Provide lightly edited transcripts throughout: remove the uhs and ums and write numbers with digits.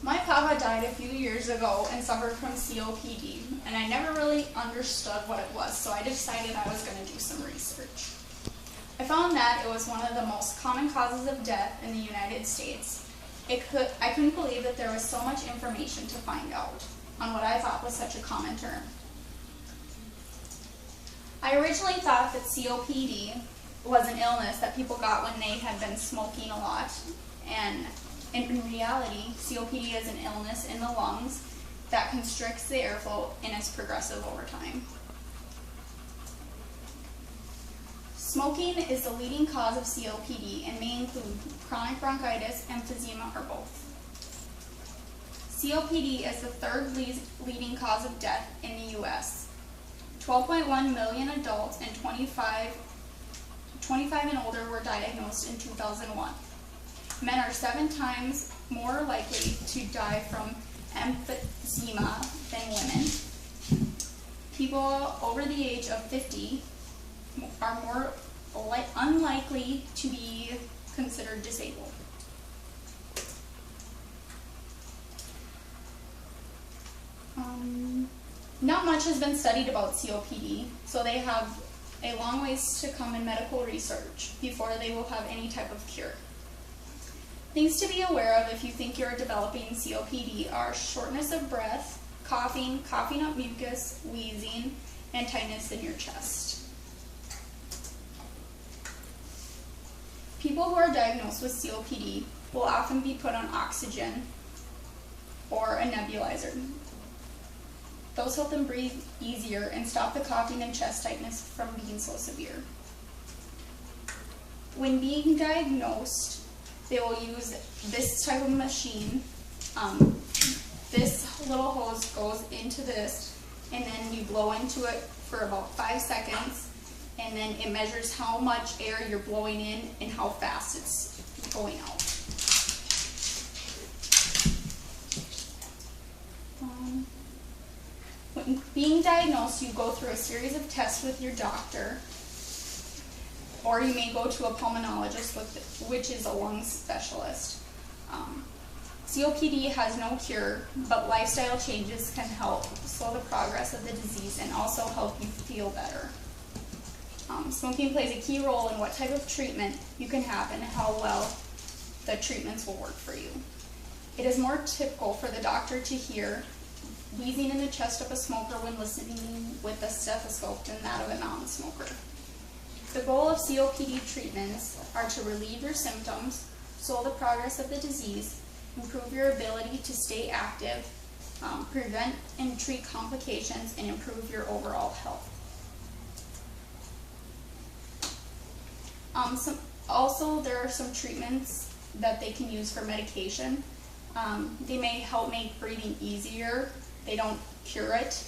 My papa died a few years ago and suffered from COPD, and I never really understood what it was, so I decided I was going to do some research. I found that it was one of the most common causes of death in the United States. I couldn't believe that there was so much information to find out on what I thought was such a common term. I originally thought that COPD was an illness that people got when they had been smoking a lot, and in reality, COPD is an illness in the lungs that constricts the airflow and is progressive over time. Smoking is the leading cause of COPD and may include chronic bronchitis, emphysema, or both. COPD is the third leading cause of death in the U.S. 12.1 million adults and 25 and older were diagnosed in 2001. Men are 7 times more likely to die from emphysema than women. People over the age of 50 are more unlikely to be considered disabled. Not much has been studied about COPD, so they have a long ways to come in medical research before they will have any type of cure. Things to be aware of if you think you're developing COPD are shortness of breath, coughing up mucus, wheezing, and tightness in your chest. People who are diagnosed with COPD will often be put on oxygen or a nebulizer. Those help them breathe easier and stop the coughing and chest tightness from being so severe. When being diagnosed, they will use this type of machine. This little hose goes into this, and then you blow into it for about 5 seconds, and then it measures how much air you're blowing in and how fast it's going out. When being diagnosed, you go through a series of tests with your doctor, or you may go to a pulmonologist, which is a lung specialist. COPD has no cure, but lifestyle changes can help slow the progress of the disease and also help you feel better. Smoking plays a key role in what type of treatment you can have and how well the treatments will work for you. It is more typical for the doctor to hear wheezing in the chest of a smoker when listening with a stethoscope than that of a non-smoker. The goal of COPD treatments are to relieve your symptoms, slow the progress of the disease, improve your ability to stay active, prevent and treat complications, and improve your overall health. Also, there are some treatments that they can use for medication. They may help make breathing easier. They don't cure it.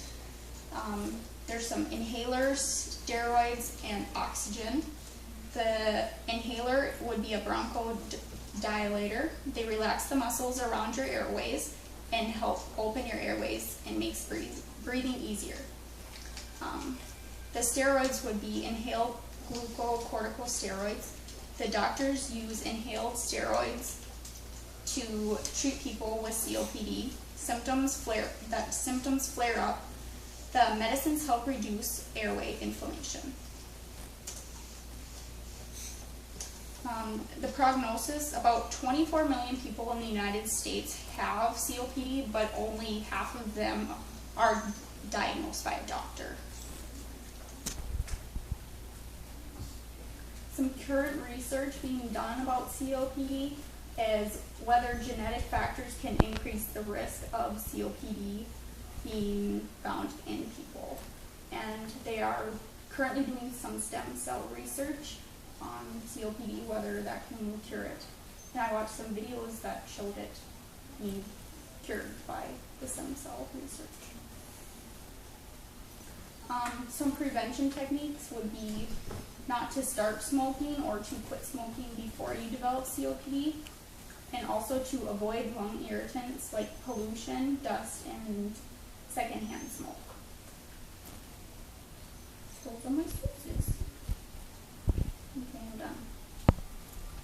There's some inhalers, steroids, and oxygen. The inhaler would be a bronchodilator. They relax the muscles around your airways and help open your airways and makes breathing easier. The steroids would be inhaled glucocorticosteroids. The doctors use inhaled steroids to treat people with COPD. Symptoms flare up. The medicines help reduce airway inflammation. The prognosis, about 24 million people in the United States have COPD, but only half of them are diagnosed by a doctor. Some current research being done about COPD is whether genetic factors can increase the risk of COPD being found in people. And they are currently doing some stem cell research on COPD, whether that can cure it. And I watched some videos that showed it being cured by the stem cell research. Some prevention techniques would be not to start smoking or to quit smoking before you develop COPD, and also to avoid lung irritants like pollution, dust, and secondhand smoke. Those are my sources.